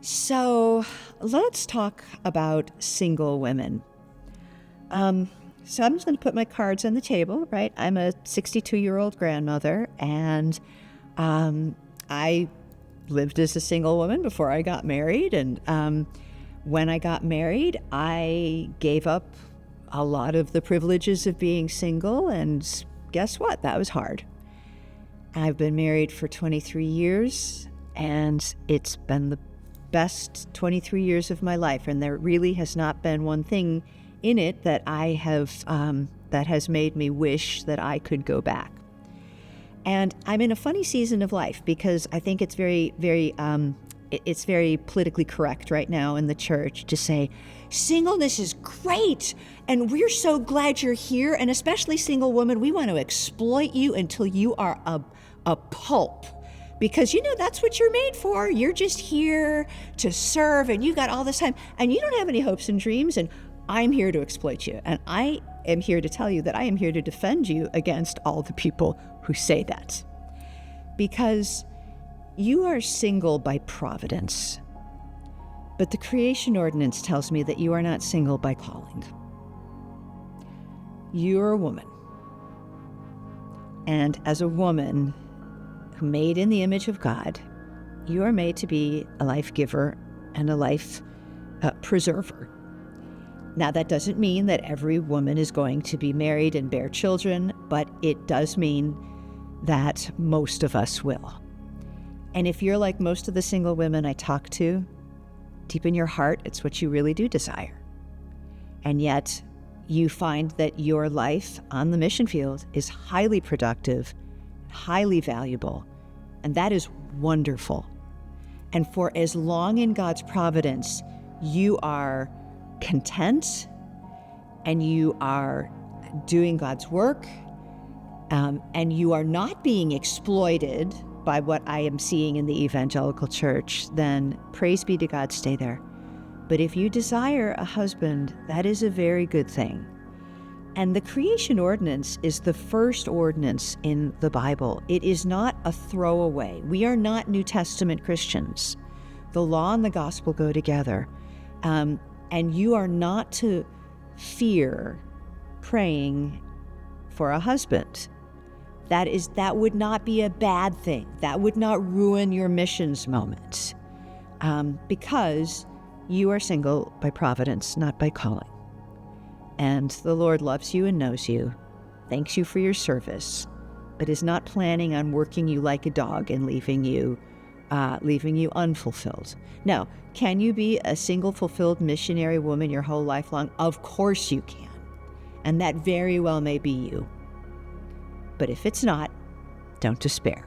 So let's talk about single women. So I'm just going to put my cards on the table, right? I'm a 62-year-old grandmother, and I lived as a single woman before I got married. And when I got married, I gave up a lot of the privileges of being single, and guess what? That was hard. I've been married for 23 years, and it's been the best 23 years of my life, and there really has not been one thing in it that I have that has made me wish that I could go back. And I'm in a funny season of life because I think it's very politically correct right now in the church to say singleness is great and we're so glad you're here, and especially single women, we want to exploit you until you are a pulp. Because, that's what you're made for. You're just here to serve, and you've got all this time, and you don't have any hopes and dreams, and I'm here to exploit you. And I am here to tell you that I am here to defend you against all the people who say that. Because you are single by providence. But the creation ordinance tells me that you are not single by calling. You're a woman. And as a woman, made in the image of God, you are made to be a life giver and a life preserver. Now, that doesn't mean that every woman is going to be married and bear children, but it does mean that most of us will. And if you're like most of the single women I talk to, deep in your heart, it's what you really do desire. And yet, you find that your life on the mission field is highly productive, highly valuable, and that is wonderful. And for as long in God's providence you are content and you are doing God's work, and you are not being exploited by what I am seeing in the evangelical church, then praise be to God, stay there. But if you desire a husband, that is a very good thing. And the creation ordinance is the first ordinance in the Bible. It is not a throwaway. We are not New Testament Christians. The law and the gospel go together. And you are not to fear praying for a husband. That would not be a bad thing. That would not ruin your missions moment. Because you are single by providence, not by calling. And the Lord loves you and knows you, thanks you for your service, but is not planning on working you like a dog and leaving you unfulfilled. Now, can you be a single fulfilled missionary woman your whole life long? Of course you can. And that very well may be you. But if it's not, don't despair.